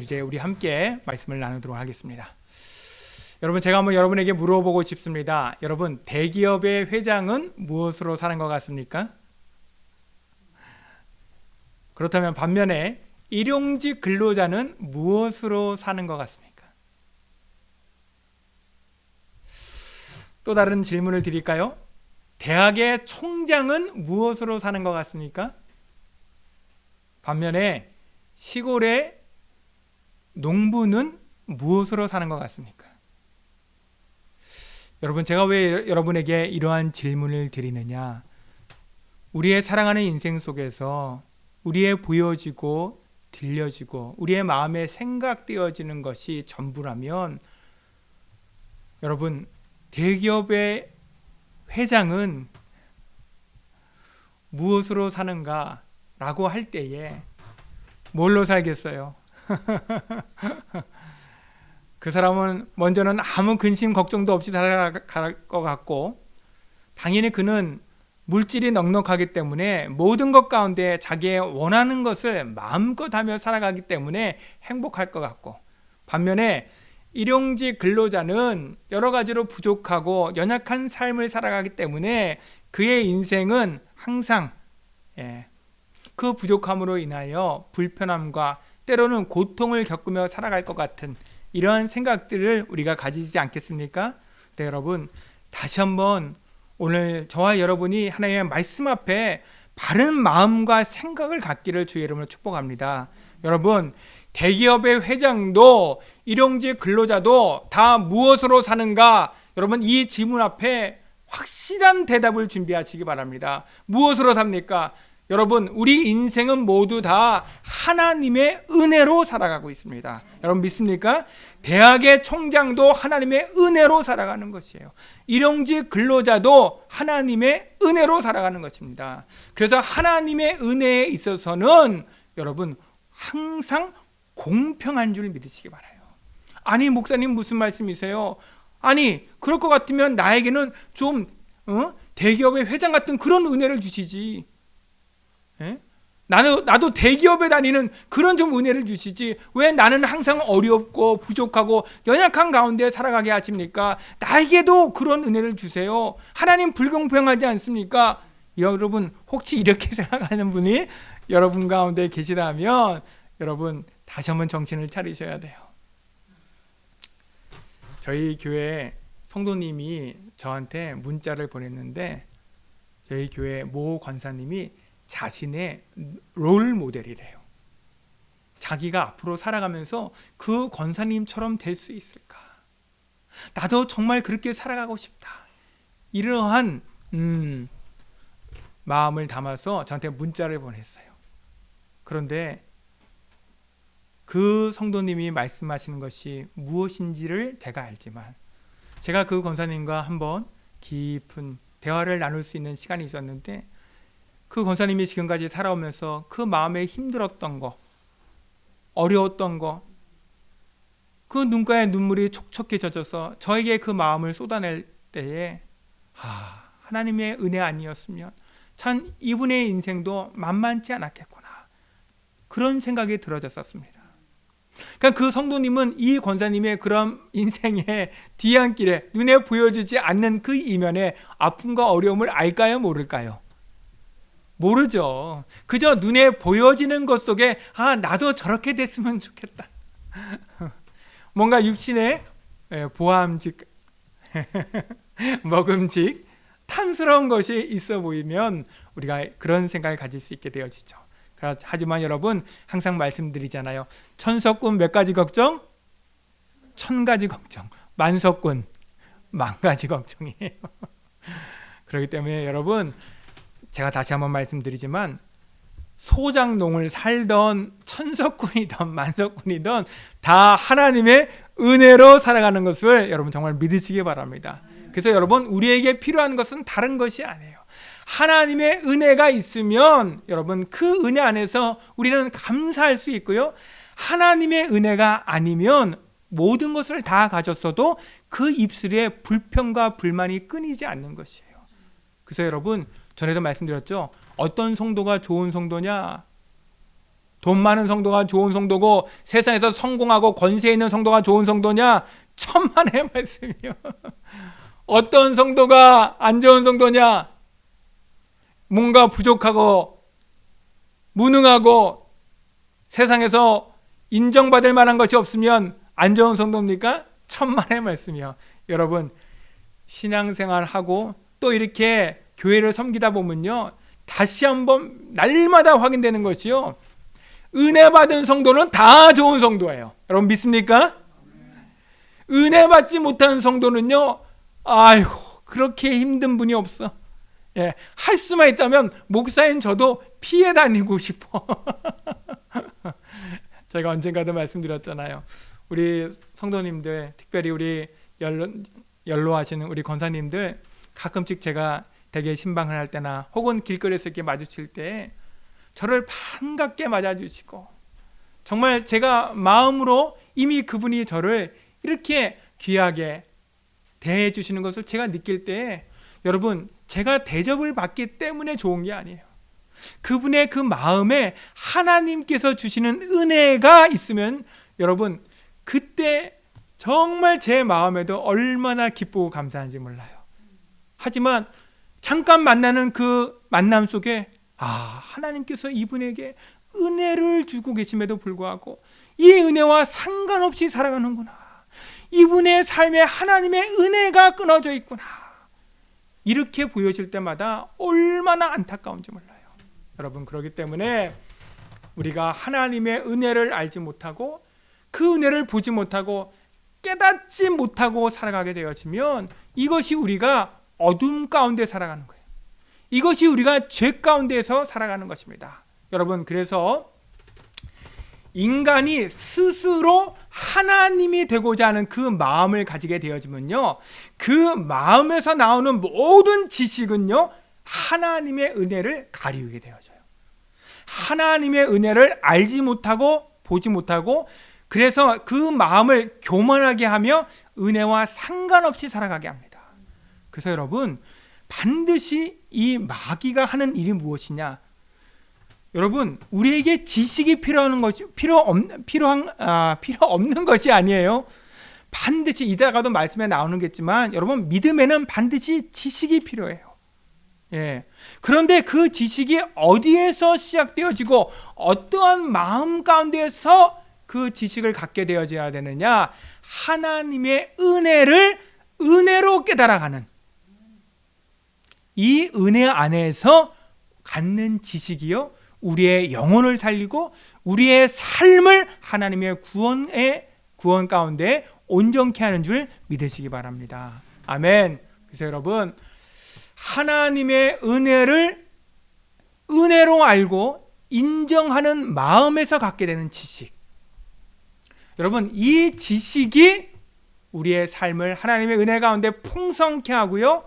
이제 우리 함께 말씀을 나누도록 하겠습니다. 여러분, 제가 한번 여러분에게 물어보고 싶습니다. 여러분, 대기업의 회장은 무엇으로 사는 것 같습니까? 그렇다면 반면에 일용직 근로자는 무엇으로 사는 것 같습니까? 또 다른 질문을 드릴까요? 대학의 총장은 무엇으로 사는 것 같습니까? 반면에 시골의 농부는 무엇으로 사는 것 같습니까? 여러분, 제가 왜 여러분에게 이러한 질문을 드리느냐? 우리의 사랑하는 인생 속에서 우리의 보여지고 들려지고 우리의 마음에 생각되어지는 것이 전부라면, 여러분, 대기업의 회장은 무엇으로 사는가 라고 할 때에 뭘로 살겠어요? 그 사람은 먼저는 아무 근심 걱정도 없이 살아갈 것 같고, 당연히 그는 물질이 넉넉하기 때문에 모든 것 가운데 자기의 원하는 것을 마음껏 하며 살아가기 때문에 행복할 것 같고, 반면에 일용직 근로자는 여러 가지로 부족하고 연약한 삶을 살아가기 때문에 그의 인생은 항상 그 부족함으로 인하여 불편함과 때로는 고통을 겪으며 살아갈 것 같은 이러한 생각들을 우리가 가지지 않겠습니까? 네, 여러분, 다시 한번 오늘 저와 여러분이 하나님의 말씀 앞에 바른 마음과 생각을 갖기를 주의 이름으로 축복합니다. 여러분, 대기업의 회장도 일용직 근로자도 다 무엇으로 사는가? 여러분, 이 질문 앞에 확실한 대답을 준비하시기 바랍니다. 무엇으로 삽니까? 여러분, 우리 인생은 모두 다 하나님의 은혜로 살아가고 있습니다. 여러분, 믿습니까? 대학의 총장도 하나님의 은혜로 살아가는 것이에요. 일용직 근로자도 하나님의 은혜로 살아가는 것입니다. 그래서 하나님의 은혜에 있어서는 여러분 항상 공평한 줄 믿으시기 바라요. 아니, 목사님 무슨 말씀이세요? 아니, 그럴 것 같으면 나에게는 좀 대기업의 회장 같은 그런 은혜를 주시지. 나도 대기업에 다니는 그런 좀 은혜를 주시지, 왜 나는 항상 어렵고 부족하고 연약한 가운데 살아가게 하십니까? 나에게도 그런 은혜를 주세요. 하나님 불공평하지 않습니까? 여러분, 혹시 이렇게 생각하는 분이 여러분 가운데 계시다면 여러분 다시 한번 정신을 차리셔야 돼요. 저희 교회 성도님이 저한테 문자를 보냈는데, 저희 교회 모 권사님이 자신의 롤 모델이래요. 자기가 앞으로 살아가면서 그 권사님처럼 될 수 있을까? 나도 정말 그렇게 살아가고 싶다. 이러한 마음을 담아서 저한테 문자를 보냈어요. 그런데 그 성도님이 말씀하시는 것이 무엇인지를 제가 알지만, 제가 그 권사님과 한번 깊은 대화를 나눌 수 있는 시간이 있었는데, 그 권사님이 지금까지 살아오면서 그 마음에 힘들었던 거, 어려웠던 거, 그 눈가에 눈물이 촉촉히 젖어서 저에게 그 마음을 쏟아낼 때에 하나님의 은혜 아니었으면 참 이분의 인생도 만만치 않았겠구나, 그런 생각이 들어졌었습니다. 그러니까 그 성도님은 이 권사님의 그런 인생의 뒤안길에 눈에 보여지지 않는 그 이면에 아픔과 어려움을 알까요, 모를까요? 모르죠. 그저 눈에 보여지는 것 속에 나도 저렇게 됐으면 좋겠다. 뭔가 육신의 보암직, 먹음직, 탐스러운 것이 있어 보이면 우리가 그런 생각을 가질 수 있게 되어지죠. 하지만 여러분, 항상 말씀드리잖아요. 천석군 몇 가지 걱정? 1000가지 걱정. 만석군 10,000가지 걱정이에요. 그렇기 때문에 여러분, 제가 다시 한번 말씀드리지만, 소장농을 살던 천석군이든 만석군이든 다 하나님의 은혜로 살아가는 것을 여러분 정말 믿으시기 바랍니다. 그래서 여러분, 우리에게 필요한 것은 다른 것이 아니에요. 하나님의 은혜가 있으면 여러분 그 은혜 안에서 우리는 감사할 수 있고요, 하나님의 은혜가 아니면 모든 것을 다 가졌어도 그 입술에 불평과 불만이 끊이지 않는 것이에요. 그래서 여러분, 전에도 말씀드렸죠. 어떤 성도가 좋은 성도냐? 돈 많은 성도가 좋은 성도고 세상에서 성공하고 권세 있는 성도가 좋은 성도냐? 천만의 말씀이요. 어떤 성도가 안 좋은 성도냐? 뭔가 부족하고 무능하고 세상에서 인정받을 만한 것이 없으면 안 좋은 성도입니까? 천만의 말씀이요. 여러분, 신앙생활하고 또 이렇게 교회를 섬기다 보면요, 다시 한번 날마다 확인되는 것이요, 은혜 받은 성도는 다 좋은 성도예요. 여러분 믿습니까? 은혜 받지 못하는 성도는요, 아이고 그렇게 힘든 분이 없어. 예, 할 수만 있다면 목사인 저도 피해 다니고 싶어. 제가 언젠가도 말씀드렸잖아요. 우리 성도님들, 특별히 우리 연로하시는 우리 권사님들, 가끔씩 제가 댁에 신방을 할 때나 혹은 길거리에서 이렇게 마주칠 때 저를 반갑게 맞아주시고, 정말 제가 마음으로 이미 그분이 저를 이렇게 귀하게 대해 주시는 것을 제가 느낄 때, 여러분, 제가 대접을 받기 때문에 좋은 게 아니에요. 그분의 그 마음에 하나님께서 주시는 은혜가 있으면 여러분, 그때 정말 제 마음에도 얼마나 기쁘고 감사한지 몰라요. 하지만 잠깐 만나는 그 만남 속에 하나님께서 이분에게 은혜를 주고 계심에도 불구하고 이 은혜와 상관없이 살아가는구나, 이분의 삶에 하나님의 은혜가 끊어져 있구나, 이렇게 보여질 때마다 얼마나 안타까운지 몰라요. 여러분, 그렇기 때문에 우리가 하나님의 은혜를 알지 못하고 그 은혜를 보지 못하고 깨닫지 못하고 살아가게 되어지면 이것이 우리가 어둠 가운데 살아가는 거예요. 이것이 우리가 죄 가운데서 살아가는 것입니다. 여러분, 그래서 인간이 스스로 하나님이 되고자 하는 그 마음을 가지게 되어지면요, 그 마음에서 나오는 모든 지식은요, 하나님의 은혜를 가리우게 되어져요. 하나님의 은혜를 알지 못하고 보지 못하고, 그래서 그 마음을 교만하게 하며 은혜와 상관없이 살아가게 합니다. 그래서 여러분, 반드시 이 마귀가 하는 일이 무엇이냐? 여러분, 우리에게 지식이 필요 없는 것이 아니에요. 반드시 이따가도 말씀에 나오는겠지만, 여러분, 믿음에는 반드시 지식이 필요해요. 예. 그런데 그 지식이 어디에서 시작되어지고 어떠한 마음 가운데서 그 지식을 갖게 되어져야 되느냐? 하나님의 은혜를 은혜로 깨달아가는, 이 은혜 안에서 갖는 지식이요, 우리의 영혼을 살리고 우리의 삶을 하나님의 구원 가운데 온전케 하는 줄 믿으시기 바랍니다. 아멘. 그래서 여러분, 하나님의 은혜를 은혜로 알고 인정하는 마음에서 갖게 되는 지식, 여러분, 이 지식이 우리의 삶을 하나님의 은혜 가운데 풍성케 하고요,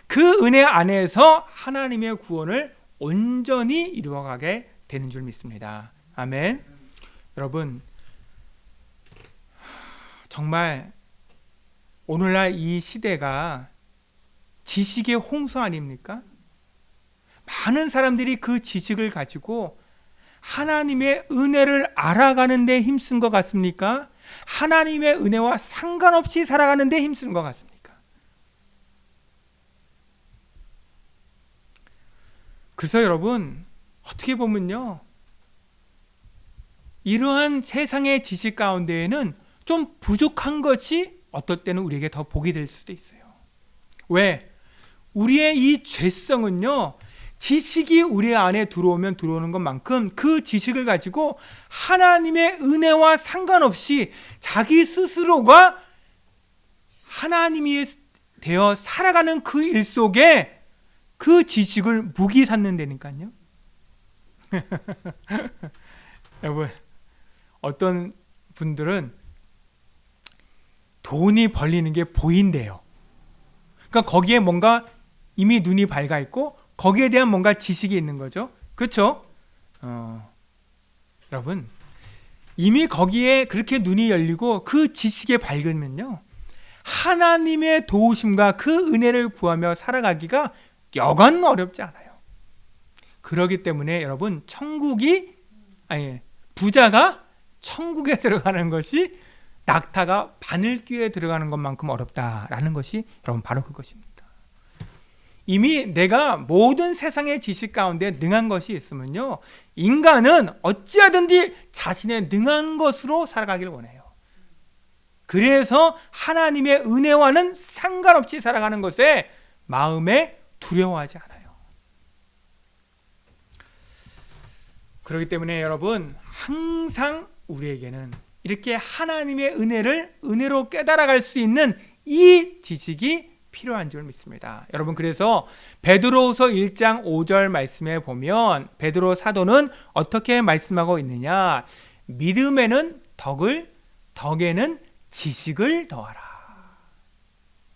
그 은혜 안에서 하나님의 구원을 온전히 이루어가게 되는 줄 믿습니다. 아멘. 여러분, 정말 오늘날 이 시대가 지식의 홍수 아닙니까? 많은 사람들이 그 지식을 가지고 하나님의 은혜를 알아가는 데 힘쓴 것 같습니까? 하나님의 은혜와 상관없이 살아가는 데 힘쓴 것 같습니까? 그래서 여러분, 어떻게 보면요, 이러한 세상의 지식 가운데에는 좀 부족한 것이 어떨 때는 우리에게 더 복이 될 수도 있어요. 왜? 우리의 이 죄성은요, 지식이 우리 안에 들어오면 들어오는 것만큼 그 지식을 가지고 하나님의 은혜와 상관없이 자기 스스로가 하나님이 되어 살아가는 그 일 속에 그 지식을 무기 삼는다니까요. 여러분, 어떤 분들은 돈이 벌리는 게 보인대요. 그러니까 거기에 뭔가 이미 눈이 밝아 있고 거기에 대한 뭔가 지식이 있는 거죠. 그렇죠? 여러분, 이미 거기에 그렇게 눈이 열리고 그 지식에 밝으면요, 하나님의 도우심과 그 은혜를 구하며 살아가기가 여간 어렵지 않아요. 그렇기 때문에 여러분, 천국이 부자가 천국에 들어가는 것이 낙타가 바늘귀에 들어가는 것만큼 어렵다라는 것이 여러분 바로 그것입니다. 이미 내가 모든 세상의 지식 가운데 능한 것이 있으면요, 인간은 어찌하든지 자신의 능한 것으로 살아가길 원해요. 그래서 하나님의 은혜와는 상관없이 살아가는 것에 마음에 두려워하지 않아요. 그렇기 때문에 여러분, 항상 우리에게는 이렇게 하나님의 은혜로 깨달아갈 수 있는 이 지식이 필요한 줄 믿습니다. 여러분, 그래서 베드로후서 1장 5절 말씀에 보면 베드로 사도는 어떻게 말씀하고 있느냐? 믿음에는 덕을, 덕에는 지식을 더하라.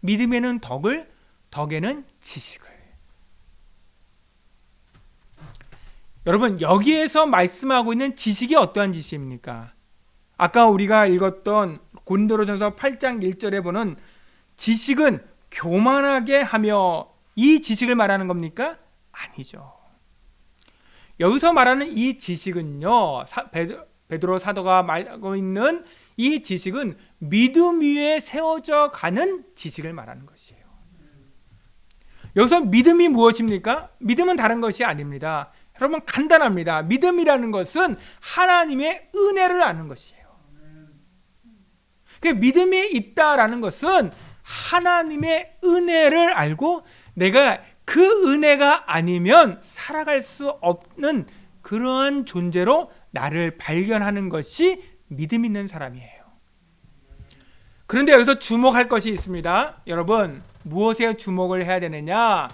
믿음에는 덕을, 덕에는 지식을. 여러분, 여기에서 말씀하고 있는 지식이 어떠한 지식입니까? 아까 우리가 읽었던 고린도전서 8장 1절에 보는 지식은 교만하게 하며, 이 지식을 말하는 겁니까? 아니죠. 여기서 말하는 이 지식은요, 베드로 사도가 말하고 있는 이 지식은 믿음 위에 세워져 가는 지식을 말하는 것이에요. 여기서 믿음이 무엇입니까? 믿음은 다른 것이 아닙니다. 여러분, 간단합니다. 믿음이라는 것은 하나님의 은혜를 아는 것이에요. 그 믿음이 있다라는 것은 하나님의 은혜를 알고 내가 그 은혜가 아니면 살아갈 수 없는 그러한 존재로 나를 발견하는 것이 믿음 있는 사람이에요. 그런데 여기서 주목할 것이 있습니다. 여러분, 무엇에 주목을 해야 되느냐?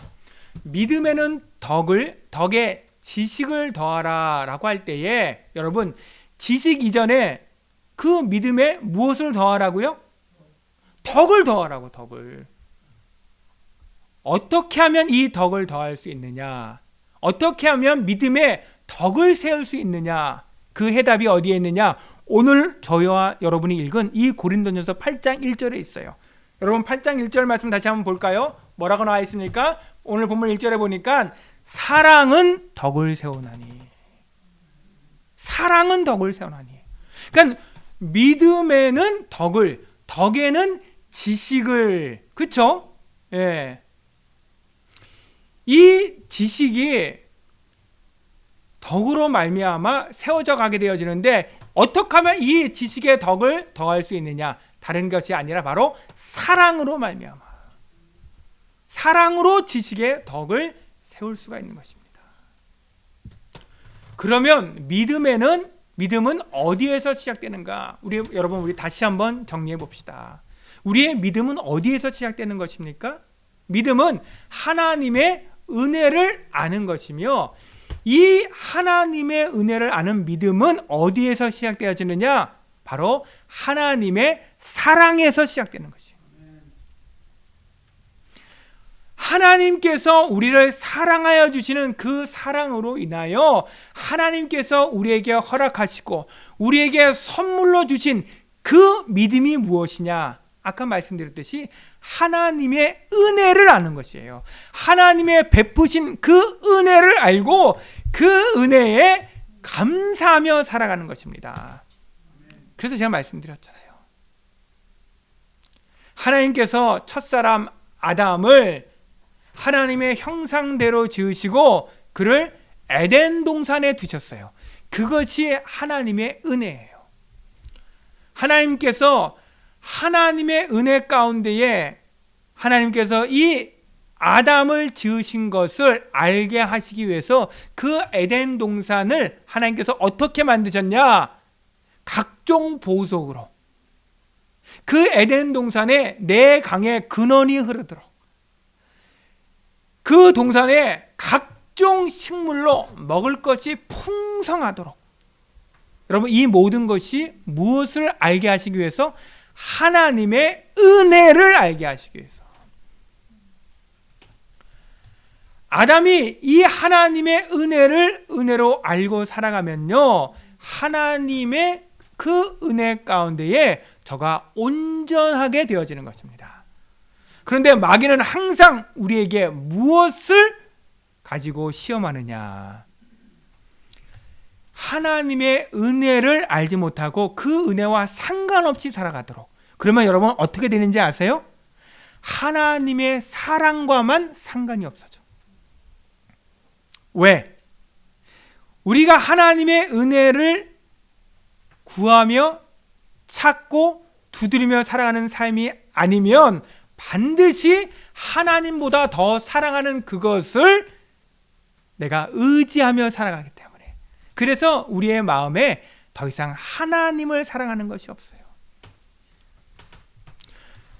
믿음에는 덕에 지식을 더하라 라고 할 때에, 여러분, 지식 이전에 그 믿음에 무엇을 더하라고요? 덕을 더하라고. 덕을. 어떻게 하면 이 덕을 더할 수 있느냐? 어떻게 하면 믿음에 덕을 세울 수 있느냐? 그 해답이 어디에 있느냐? 오늘 저희와 여러분이 읽은 이 고린도전서 8장 1절에 있어요. 여러분, 8장 1절 말씀 다시 한번 볼까요? 뭐라고 나와 있습니까? 오늘 본문 1절에 보니까 사랑은 덕을 세우나니. 사랑은 덕을 세우나니. 그러니까 믿음에는 덕을, 덕에는 지식을, 그렇죠? 예. 이 지식이 덕으로 말미암아 세워져 가게 되어지는데, 어떻게 하면 이 지식의 덕을 더할 수 있느냐? 다른 것이 아니라 바로 사랑으로 말미암아. 사랑으로 지식의 덕을 세울 수가 있는 것입니다. 그러면 믿음은 어디에서 시작되는가? 여러분, 우리 다시 한번 정리해 봅시다. 우리의 믿음은 어디에서 시작되는 것입니까? 믿음은 하나님의 은혜를 아는 것이며, 이 하나님의 은혜를 아는 믿음은 어디에서 시작되어지느냐? 바로 하나님의 사랑에서 시작되는 것이에요. 하나님께서 우리를 사랑하여 주시는 그 사랑으로 인하여 하나님께서 우리에게 허락하시고 우리에게 선물로 주신 그 믿음이 무엇이냐? 아까 말씀드렸듯이 하나님의 은혜를 아는 것이에요. 하나님의 베푸신 그 은혜를 알고 그 은혜에 감사하며 살아가는 것입니다. 그래서 제가 말씀드렸잖아요. 하나님께서 첫사람 아담을 하나님의 형상대로 지으시고 그를 에덴 동산에 두셨어요. 그것이 하나님의 은혜예요. 하나님께서 하나님의 은혜 가운데에 하나님께서 이 아담을 지으신 것을 알게 하시기 위해서 그 에덴 동산을 하나님께서 어떻게 만드셨냐? 각종 보석으로 그 에덴 동산에 네 강의 근원이 흐르도록, 그 동산에 각종 식물로 먹을 것이 풍성하도록, 여러분, 이 모든 것이 무엇을 알게 하시기 위해서? 하나님의 은혜를 알게 하시기 위해서. 아담이 이 하나님의 은혜로 알고 살아가면요, 하나님의 그 은혜 가운데에 저가 온전하게 되어지는 것입니다. 그런데 마귀는 항상 우리에게 무엇을 가지고 시험하느냐? 하나님의 은혜를 알지 못하고 그 은혜와 상관없이 살아가도록. 그러면 여러분 어떻게 되는지 아세요? 하나님의 사랑과만 상관이 없어져. 왜? 우리가 하나님의 은혜를 구하며 찾고 두드리며 살아가는 삶이 아니면 반드시 하나님보다 더 사랑하는 그것을 내가 의지하며 살아가기 때문에, 그래서 우리의 마음에 더 이상 하나님을 사랑하는 것이 없어요.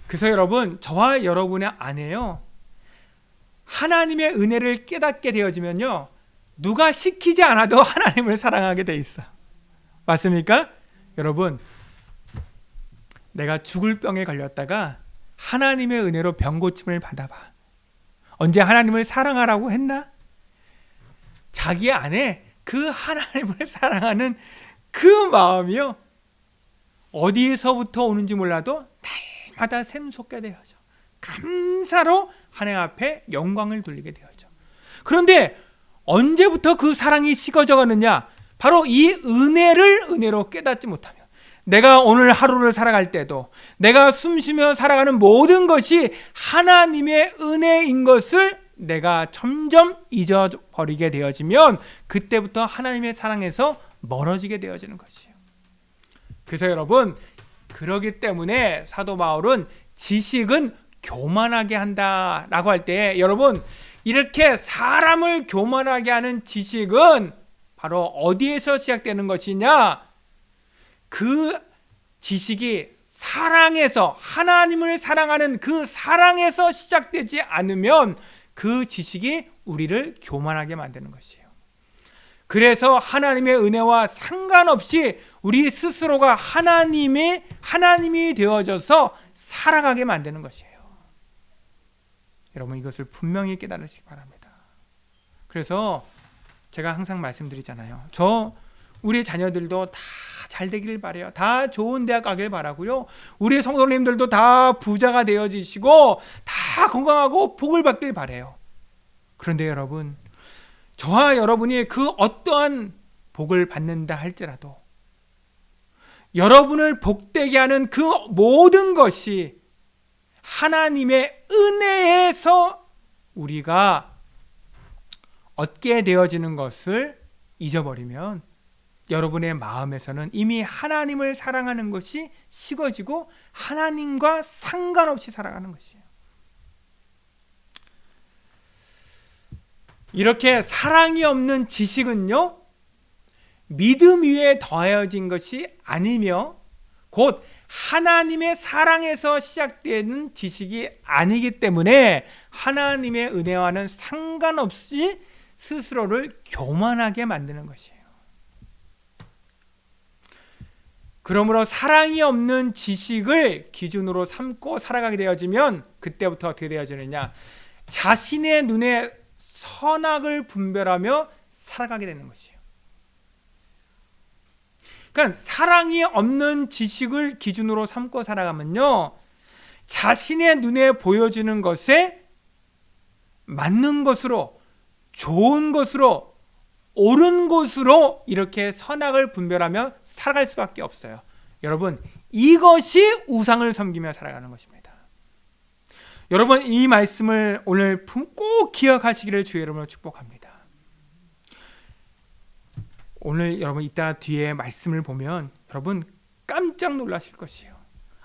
그래서 여러분, 저와 여러분의 안에요, 하나님의 은혜를 깨닫게 되어지면요, 누가 시키지 않아도 하나님을 사랑하게 돼 있어. 맞습니까? 여러분, 내가 죽을 병에 걸렸다가 하나님의 은혜로 병 고침을 받아봐. 언제 하나님을 사랑하라고 했나? 자기 안에 그 하나님을 사랑하는 그 마음이요, 어디에서부터 오는지 몰라도 날마다 샘솟게 되어져. 감사로 하나님 앞에 영광을 돌리게 되어져. 그런데 언제부터 그 사랑이 식어져 가느냐? 바로 이 은혜를 은혜로 깨닫지 못하면, 내가 오늘 하루를 살아갈 때도 내가 숨쉬며 살아가는 모든 것이 하나님의 은혜인 것을 내가 점점 잊어버리게 되어지면 그때부터 하나님의 사랑에서 멀어지게 되어지는 것이에요. 그래서 여러분, 그러기 때문에 사도 바울은 지식은 교만하게 한다라고 할 때, 여러분, 이렇게 사람을 교만하게 하는 지식은 바로 어디에서 시작되는 것이냐? 그 지식이 사랑에서, 하나님을 사랑하는 그 사랑에서 시작되지 않으면 그 지식이 우리를 교만하게 만드는 것이에요. 그래서 하나님의 은혜와 상관없이 우리 스스로가 하나님이 되어져서 살아가게 만드는 것이에요. 여러분, 이것을 분명히 깨달으시기 바랍니다. 그래서 제가 항상 말씀드리잖아요. 우리 자녀들도 다 잘 되기를 바라요. 다 좋은 대학 가길 바라고요. 우리 성도님들도 다 부자가 되어지시고 다 건강하고 복을 받길 바라요. 그런데 여러분, 저와 여러분이 그 어떠한 복을 받는다 할지라도 여러분을 복되게 하는 그 모든 것이 하나님의 은혜에서 우리가 얻게 되어지는 것을 잊어버리면 여러분의 마음에서는 이미 하나님을 사랑하는 것이 식어지고 하나님과 상관없이 살아가는 것이에요. 이렇게 사랑이 없는 지식은요, 믿음 위에 더해진 것이 아니며 곧 하나님의 사랑에서 시작되는 지식이 아니기 때문에 하나님의 은혜와는 상관없이 스스로를 교만하게 만드는 것이에요. 그러므로 사랑이 없는 지식을 기준으로 삼고 살아가게 되어지면 그때부터 어떻게 되어지느냐? 자신의 눈에 선악을 분별하며 살아가게 되는 것이에요. 그러니까 사랑이 없는 지식을 기준으로 삼고 살아가면요, 자신의 눈에 보여지는 것에 맞는 것으로, 좋은 것으로, 옳은 것으로 이렇게 선악을 분별하며 살아갈 수밖에 없어요. 여러분, 이것이 우상을 섬기며 살아가는 것입니다. 여러분, 이 말씀을 오늘 꼭 기억하시기를 주의 이름으로 축복합니다. 오늘 여러분 이따 뒤에 말씀을 보면 여러분 깜짝 놀라실 것이에요.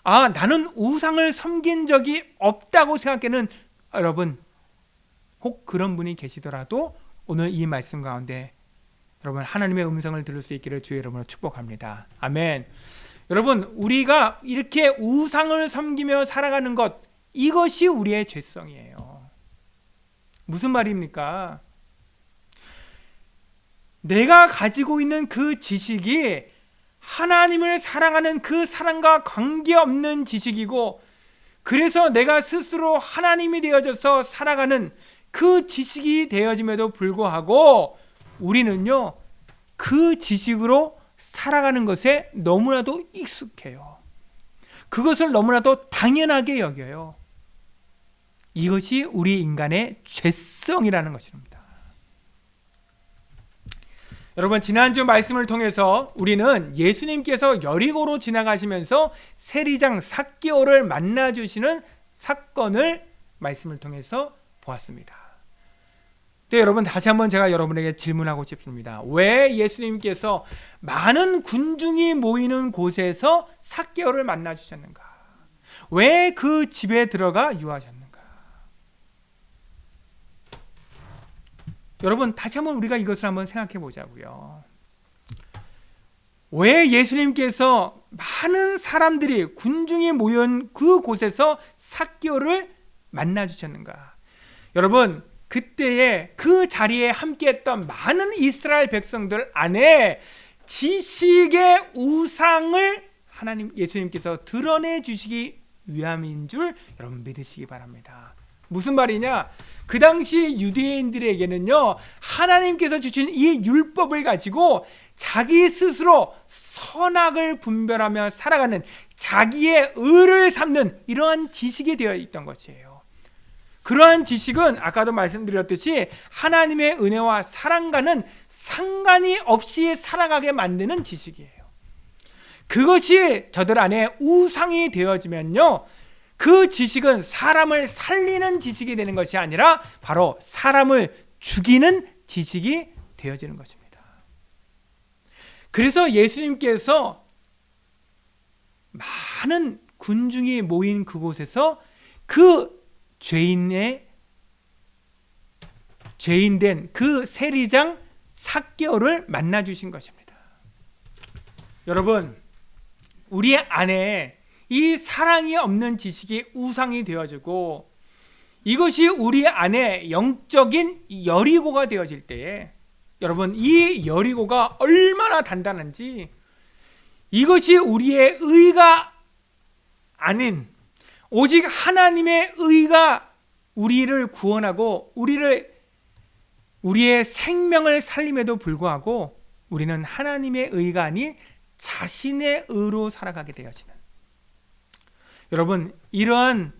아, 나는 우상을 섬긴 적이 없다고 생각하는 여러분, 혹 그런 분이 계시더라도 오늘 이 말씀 가운데 여러분 하나님의 음성을 들을 수 있기를 주의 이름으로 축복합니다. 아멘. 여러분, 우리가 이렇게 우상을 섬기며 살아가는 것, 이것이 우리의 죄성이에요. 무슨 말입니까? 내가 가지고 있는 그 지식이 하나님을 사랑하는 그 사랑과 관계없는 지식이고, 그래서 내가 스스로 하나님이 되어져서 살아가는 그 지식이 되어짐에도 불구하고 우리는요, 그 지식으로 살아가는 것에 너무나도 익숙해요. 그것을 너무나도 당연하게 여겨요. 이것이 우리 인간의 죄성이라는 것입니다. 여러분, 지난주 말씀을 통해서 우리는 예수님께서 여리고로 지나가시면서 세리장 삭개오를 만나 주시는 사건을 말씀을 통해서 보았습니다. 네, 여러분, 다시 한번 제가 여러분에게 질문하고 싶습니다. 왜 예수님께서 많은 군중이 모이는 곳에서 삭개오를 만나 주셨는가? 왜 그 집에 들어가 유하셨는가? 여러분, 다시 한번 우리가 이것을 한번 생각해 보자고요. 왜 예수님께서 많은 사람들이 군중이 모인 그 곳에서 삭개오를 만나 주셨는가? 여러분, 그때에 그 자리에 함께했던 많은 이스라엘 백성들 안에 지식의 우상을 하나님 예수님께서 드러내 주시기 위함인 줄 여러분 믿으시기 바랍니다. 무슨 말이냐? 그 당시 유대인들에게는요, 하나님께서 주신 이 율법을 가지고 자기 스스로 선악을 분별하며 살아가는, 자기의 의를 삼는 이러한 지식이 되어 있던 것이에요. 그러한 지식은 아까도 말씀드렸듯이 하나님의 은혜와 사랑과는 상관이 없이 살아가게 만드는 지식이에요. 그것이 저들 안에 우상이 되어지면요, 그 지식은 사람을 살리는 지식이 되는 것이 아니라 바로 사람을 죽이는 지식이 되어지는 것입니다. 그래서 예수님께서 많은 군중이 모인 그곳에서 그 죄인된 그 세리장 삭개오를 만나 주신 것입니다. 여러분, 우리 안에 이 사랑이 없는 지식이 우상이 되어지고 이것이 우리 안에 영적인 여리고가 되어질 때에, 여러분, 이 여리고가 얼마나 단단한지, 이것이 우리의 의가 아닌 오직 하나님의 의가 우리를 구원하고 우리의 생명을 살림에도 불구하고 우리는 하나님의 의가 아닌 자신의 의로 살아가게 되어지는, 여러분, 이러한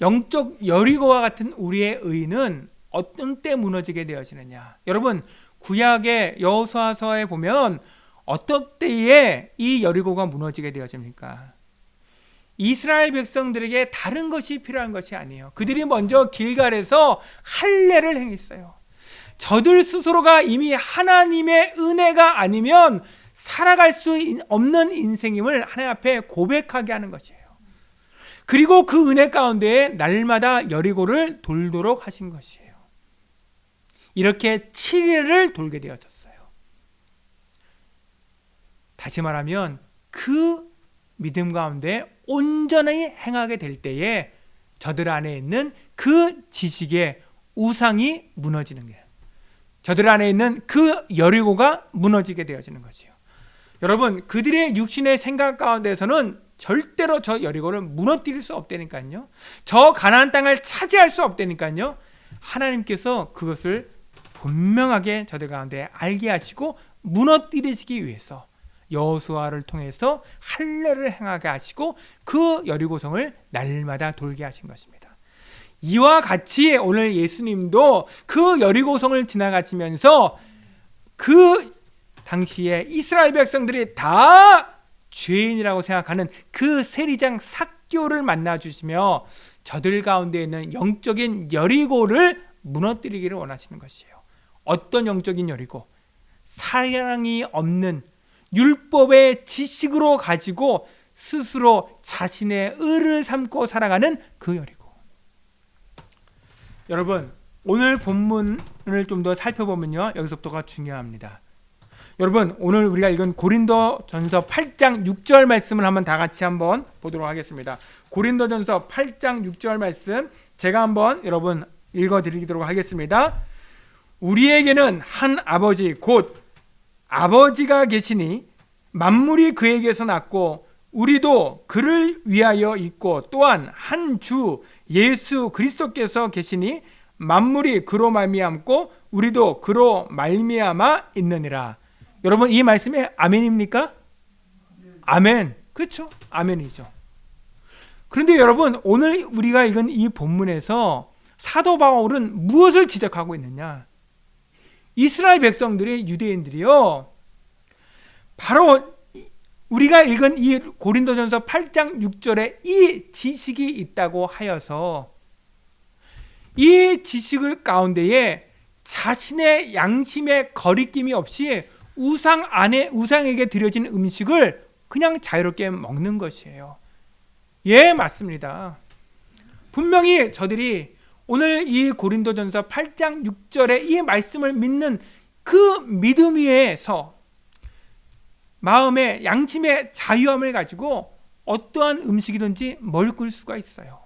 영적 여리고와 같은 우리의 의는 어떤 때 무너지게 되어지느냐? 여러분, 구약의 여호수아서에 보면 어떤 때에 이 여리고가 무너지게 되어집니까? 이스라엘 백성들에게 다른 것이 필요한 것이 아니에요. 그들이 먼저 길갈에서 할례를 행했어요. 저들 스스로가 이미 하나님의 은혜가 아니면 살아갈 수 없는 인생임을 하나님 앞에 고백하게 하는 것이에요. 그리고 그 은혜 가운데에 날마다 여리고를 돌도록 하신 것이에요. 이렇게 7일을 돌게 되어졌어요. 다시 말하면 그 믿음 가운데 온전히 행하게 될 때에 저들 안에 있는 그 지식의 우상이 무너지는 거예요. 저들 안에 있는 그 여리고가 무너지게 되어지는 것이에요. 여러분, 그들의 육신의 생각 가운데서는 절대로 저 여리고를 무너뜨릴 수 없다니까요. 저 가나안 땅을 차지할 수 없다니까요. 하나님께서 그것을 분명하게 저들 가운데 알게 하시고 무너뜨리시기 위해서 여호수아를 통해서 할례를 행하게 하시고 그 여리고성을 날마다 돌게 하신 것입니다. 이와 같이 오늘 예수님도 그 여리고성을 지나가시면서 그 당시에 이스라엘 백성들이 다 죄인이라고 생각하는 그 세리장 삭개오를 만나 주시며 저들 가운데 있는 영적인 여리고를 무너뜨리기를 원하시는 것이에요. 어떤 영적인 여리고? 사랑이 없는 율법의 지식으로 가지고 스스로 자신의 의를 삼고 살아가는 그 여리고. 여러분, 오늘 본문을 좀 더 살펴보면요, 여기서부터가 중요합니다. 여러분, 오늘 우리가 읽은 고린도전서 8장 6절 말씀을 다 같이 한번 보도록 하겠습니다. 고린도전서 8장 6절 말씀 제가 한번 여러분 읽어드리도록 하겠습니다. 우리에게는 한 아버지 곧 아버지가 계시니 만물이 그에게서 났고 우리도 그를 위하여 있고 또한 한 주 예수 그리스도께서 계시니 만물이 그로 말미암고 우리도 그로 말미암아 있느니라. 여러분, 이 말씀에 아멘입니까? 아멘. 그렇죠? 아멘이죠. 그런데 여러분, 오늘 우리가 읽은 이 본문에서 사도 바울은 무엇을 지적하고 있느냐? 이스라엘 백성들이, 유대인들이요, 바로 우리가 읽은 이 고린도전서 8장 6절에 이 지식이 있다고 하여서 이 지식을 가운데에 자신의 양심에 거리낌이 없이 우상에게 드려진 음식을 그냥 자유롭게 먹는 것이에요. 예, 맞습니다. 분명히 저들이 오늘 이 고린도전서 8장 6절에 이 말씀을 믿는 그 믿음 위에서 마음의 양심의 자유함을 가지고 어떠한 음식이든지 먹을 수가 있어요.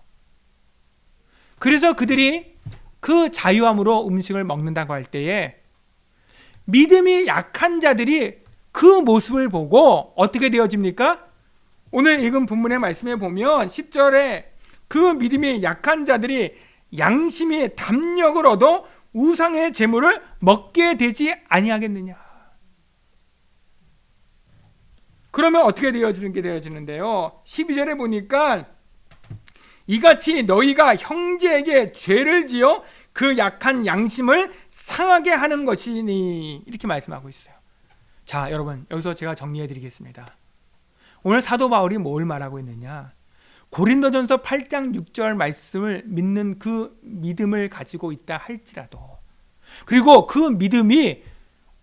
그래서 그들이 그 자유함으로 음식을 먹는다고 할 때에 믿음이 약한 자들이 그 모습을 보고 어떻게 되어집니까? 오늘 읽은 본문의 말씀에 보면 10절에 그 믿음이 약한 자들이 양심이 담력을 얻어 우상의 제물을 먹게 되지 아니하겠느냐. 그러면 어떻게 되어지는 게 되어지는데요? 12절에 보니까 이같이 너희가 형제에게 죄를 지어 그 약한 양심을 상하게 하는 것이니, 이렇게 말씀하고 있어요. 자, 여러분, 여기서 제가 정리해 드리겠습니다. 오늘 사도 바울이 뭘 말하고 있느냐? 고린도전서 8장 6절 말씀을 믿는 그 믿음을 가지고 있다 할지라도, 그리고 그 믿음이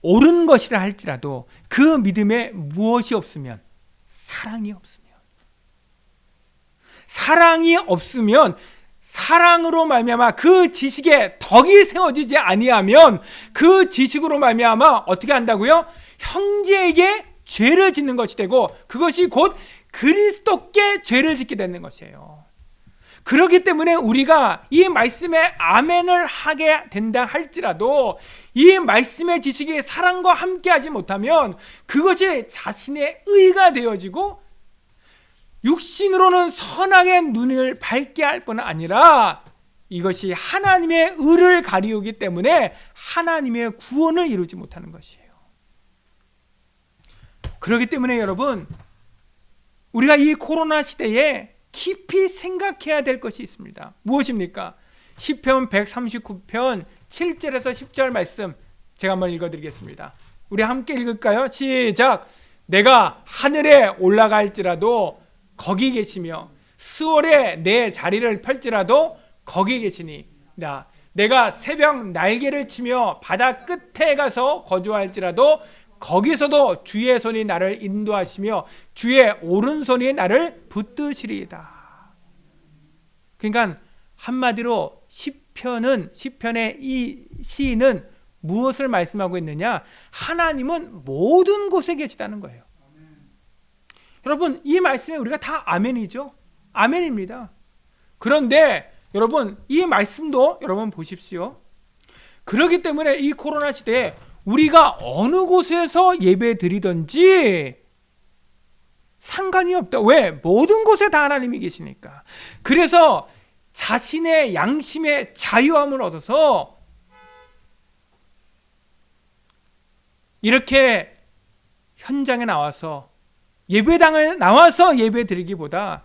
옳은 것이라 할지라도 그 믿음에 무엇이 없으면, 사랑이 없으면 사랑으로 말미암아 그 지식에 덕이 세워지지 아니하면 그 지식으로 말미암아 어떻게 한다고요? 형제에게 죄를 짓는 것이 되고, 그것이 곧 그리스도께 죄를 짓게 되는 것이에요. 그렇기 때문에 우리가 이 말씀에 아멘을 하게 된다 할지라도 이 말씀의 지식이 사랑과 함께하지 못하면 그것이 자신의 의가 되어지고 육신으로는 선하게 눈을 밝게 할 뿐 아니라 이것이 하나님의 의를 가리우기 때문에 하나님의 구원을 이루지 못하는 것이에요. 그렇기 때문에 여러분, 우리가 이 코로나 시대에 깊이 생각해야 될 것이 있습니다. 무엇입니까? 시편 139편 7절에서 10절 말씀 제가 한번 읽어드리겠습니다. 우리 함께 읽을까요? 시작! 내가 하늘에 올라갈지라도 거기 계시며 스월에 내 자리를 펼지라도 거기 계시니, 내가 새벽 날개를 치며 바다 끝에 가서 거주할지라도 거기서도 주의 손이 나를 인도하시며 주의 오른손이 나를 붙드시리이다. 그러니까 한마디로 시편의 이 시인은 무엇을 말씀하고 있느냐? 하나님은 모든 곳에 계시다는 거예요. 여러분, 이 말씀에 우리가 다 아멘이죠. 아멘입니다. 그런데 여러분, 이 말씀도 여러분 보십시오. 그렇기 때문에 이 코로나 시대에 우리가 어느 곳에서 예배 드리든지 상관이 없다. 왜? 모든 곳에 다 하나님이 계시니까. 그래서 자신의 양심의 자유함을 얻어서 이렇게 현장에 나와서 예배당에 나와서 예배 드리기보다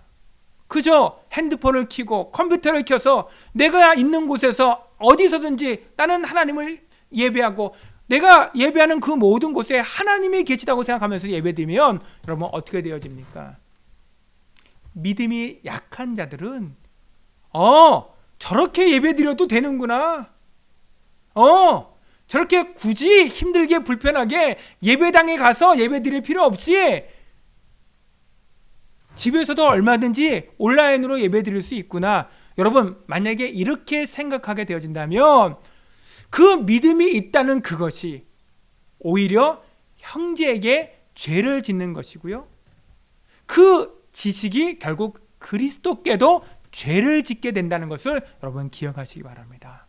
그저 핸드폰을 켜고 컴퓨터를 켜서 내가 있는 곳에서 어디서든지 나는 하나님을 예배하고 내가 예배하는 그 모든 곳에 하나님이 계시다고 생각하면서 예배드리면 여러분 어떻게 되어집니까? 믿음이 약한 자들은 저렇게 예배드려도 되는구나. 저렇게 굳이 힘들게 불편하게 예배당에 가서 예배드릴 필요 없이 집에서도 얼마든지 온라인으로 예배드릴 수 있구나. 여러분, 만약에 이렇게 생각하게 되어진다면 그 믿음이 있다는 그것이 오히려 형제에게 죄를 짓는 것이고요, 그 지식이 결국 그리스도께도 죄를 짓게 된다는 것을 여러분 기억하시기 바랍니다.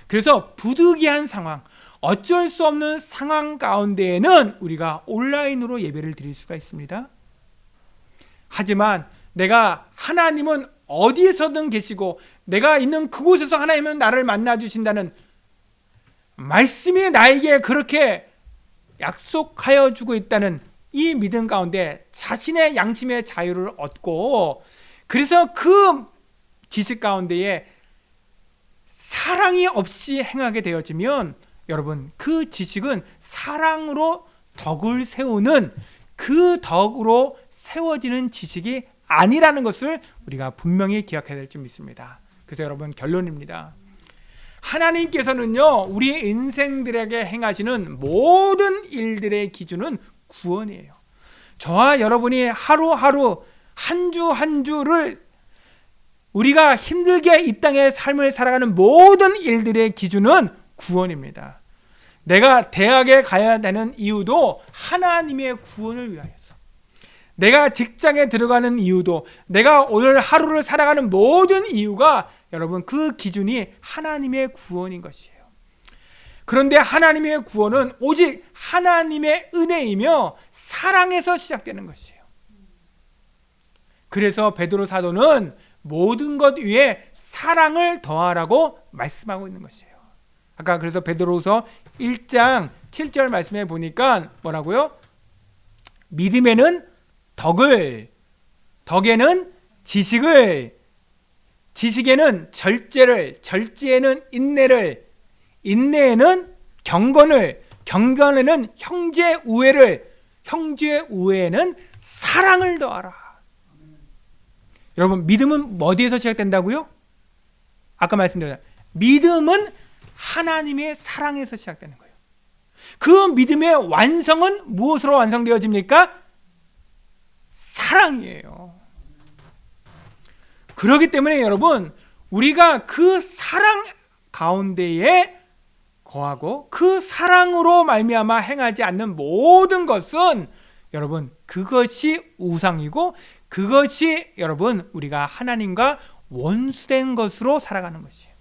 그래서 부득이한 상황, 어쩔 수 없는 상황 가운데에는 우리가 온라인으로 예배를 드릴 수가 있습니다. 하지만 내가 하나님은 어디에서든 계시고 내가 있는 그곳에서 하나님은 나를 만나 주신다는 말씀이 나에게 그렇게 약속하여 주고 있다는 이 믿음 가운데 자신의 양심의 자유를 얻고, 그래서 그 지식 가운데에 사랑이 없이 행하게 되어지면 여러분, 그 지식은 사랑으로 덕을 세우는, 그 덕으로 세워지는 지식이 아니라는 것을 우리가 분명히 기억해야 될 줄 믿습니다. 그래서 여러분, 결론입니다. 하나님께서는요, 우리 인생들에게 행하시는 모든 일들의 기준은 구원이에요. 저와 여러분이 하루하루 한 주 한 주를 우리가 힘들게 이 땅의 삶을 살아가는 모든 일들의 기준은 구원입니다. 내가 대학에 가야 되는 이유도 하나님의 구원을 위하여서, 내가 직장에 들어가는 이유도, 내가 오늘 하루를 살아가는 모든 이유가 여러분, 그 기준이 하나님의 구원인 것이에요. 그런데 하나님의 구원은 오직 하나님의 은혜이며 사랑에서 시작되는 것이에요. 그래서 베드로 사도는 모든 것 위에 사랑을 더하라고 말씀하고 있는 것이에요. 아까 그래서 베드로후서 1장 7절 말씀에 보니까 뭐라고요? 믿음에는 덕을, 덕에는 지식을, 지식에는 절제를, 절제에는 인내를, 인내에는 경건을, 경건에는 형제 우애를, 형제 우애에는 사랑을 더하라. 여러분, 믿음은 어디에서 시작된다고요? 아까 말씀드렸잖아요. 믿음은 하나님의 사랑에서 시작되는 거예요. 그 믿음의 완성은 무엇으로 완성되어집니까? 사랑이에요. 그렇기 때문에 여러분, 우리가 그 사랑 가운데에 거하고 그 사랑으로 말미암아 행하지 않는 모든 것은 여러분, 그것이 우상이고 그것이 여러분, 우리가 하나님과 원수된 것으로 살아가는 것이에요.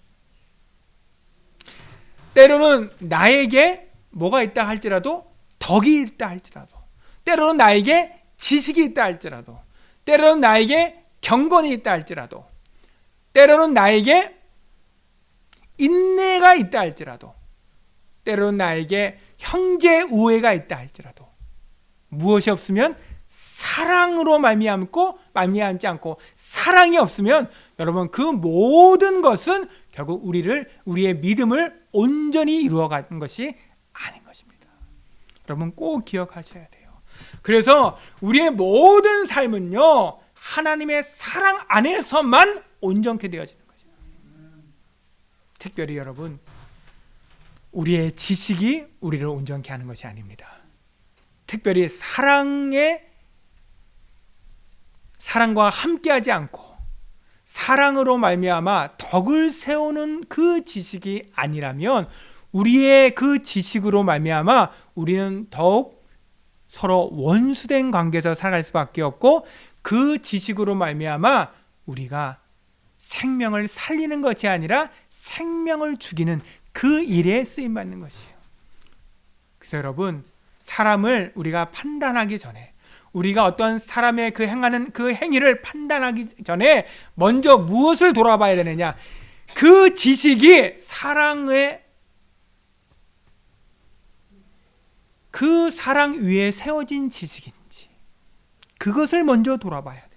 때로는 나에게 뭐가 있다 할지라도, 덕이 있다 할지라도, 때로는 나에게 지식이 있다 할지라도, 때로는 나에게 경건이 있다 할지라도, 때로는 나에게 인내가 있다 할지라도, 때로는 나에게 형제 우애가 있다 할지라도, 무엇이 없으면 사랑으로 말미암지 않고, 사랑이 없으면 여러분, 그 모든 것은 결국 우리의 믿음을 온전히 이루어가는 것이 아닌 것입니다. 여러분, 꼭 기억하셔야 돼요. 그래서 우리의 모든 삶은요, 하나님의 사랑 안에서만 온전케 되어지는 거죠. 특별히 여러분, 우리의 지식이 우리를 온전케 하는 것이 아닙니다. 특별히 사랑과 함께하지 않고 사랑으로 말미암아 덕을 세우는 그 지식이 아니라면, 우리의 그 지식으로 말미암아 우리는 더욱 서로 원수된 관계에서 살아갈 수밖에 없고, 그 지식으로 말미암아 우리가 생명을 살리는 것이 아니라 생명을 죽이는 그 일에 쓰임 받는 것이에요. 그래서 여러분, 사람을 우리가 판단하기 전에, 우리가 어떤 사람의 그 행하는 그 행위를 판단하기 전에 먼저 무엇을 돌아봐야 되느냐? 그 지식이 사랑의 그 사랑 위에 세워진 지식인지, 그것을 먼저 돌아봐야 돼요.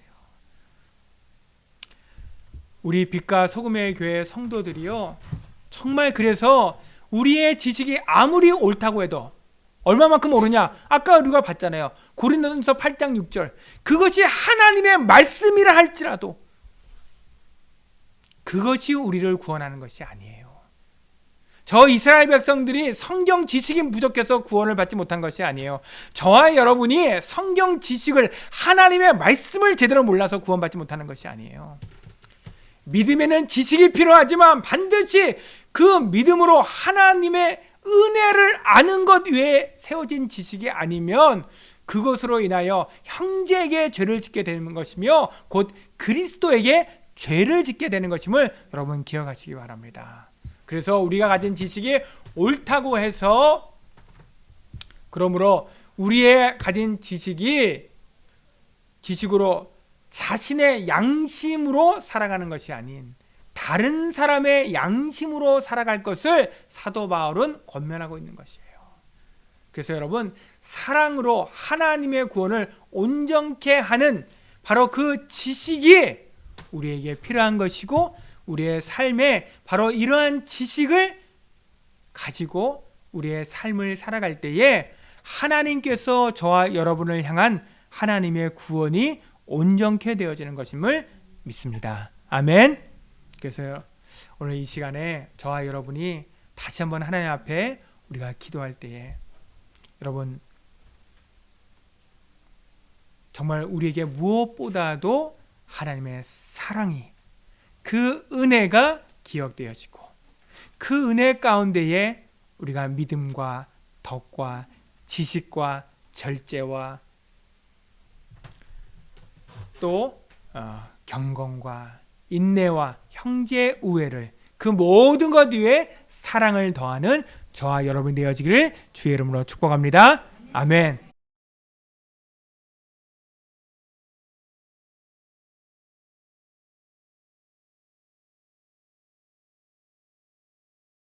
우리 빛과 소금의 교회 성도들이요, 정말 그래서 우리의 지식이 아무리 옳다고 해도 얼마만큼 옳으냐? 아까 우리가 봤잖아요. 고린도전서 8장 6절. 그것이 하나님의 말씀이라 할지라도 그것이 우리를 구원하는 것이 아니에요. 저 이스라엘 백성들이 성경 지식이 부족해서 구원을 받지 못한 것이 아니에요. 저와 여러분이 성경 지식을, 하나님의 말씀을 제대로 몰라서 구원받지 못하는 것이 아니에요. 믿음에는 지식이 필요하지만 반드시 그 믿음으로 하나님의 은혜를 아는 것 외에 세워진 지식이 아니면 그것으로 인하여 형제에게 죄를 짓게 되는 것이며 곧 그리스도에게 죄를 짓게 되는 것임을 여러분 기억하시기 바랍니다. 그래서 우리가 가진 지식이 옳다고 해서, 그러므로 우리의 가진 지식으로 자신의 양심으로 살아가는 것이 아닌 다른 사람의 양심으로 살아갈 것을 사도 바울은 권면하고 있는 것이에요. 그래서 여러분, 사랑으로 하나님의 구원을 온전케 하는 바로 그 지식이 우리에게 필요한 것이고, 우리의 삶에 바로 이러한 지식을 가지고 우리의 삶을 살아갈 때에 하나님께서 저와 여러분을 향한 하나님의 구원이 온전케 되어지는 것임을 믿습니다. 아멘. 그래서 오늘 이 시간에 저와 여러분이 다시 한번 하나님 앞에 우리가 기도할 때에 여러분 정말 우리에게 무엇보다도 하나님의 사랑이, 그 은혜가 기억되어지고 그 은혜 가운데에 우리가 믿음과 덕과 지식과 절제와 또 경건과 인내와 형제 우애를, 그 모든 것 위에 사랑을 더하는 저와 여러분이 되어지기를 주의 이름으로 축복합니다. 아멘.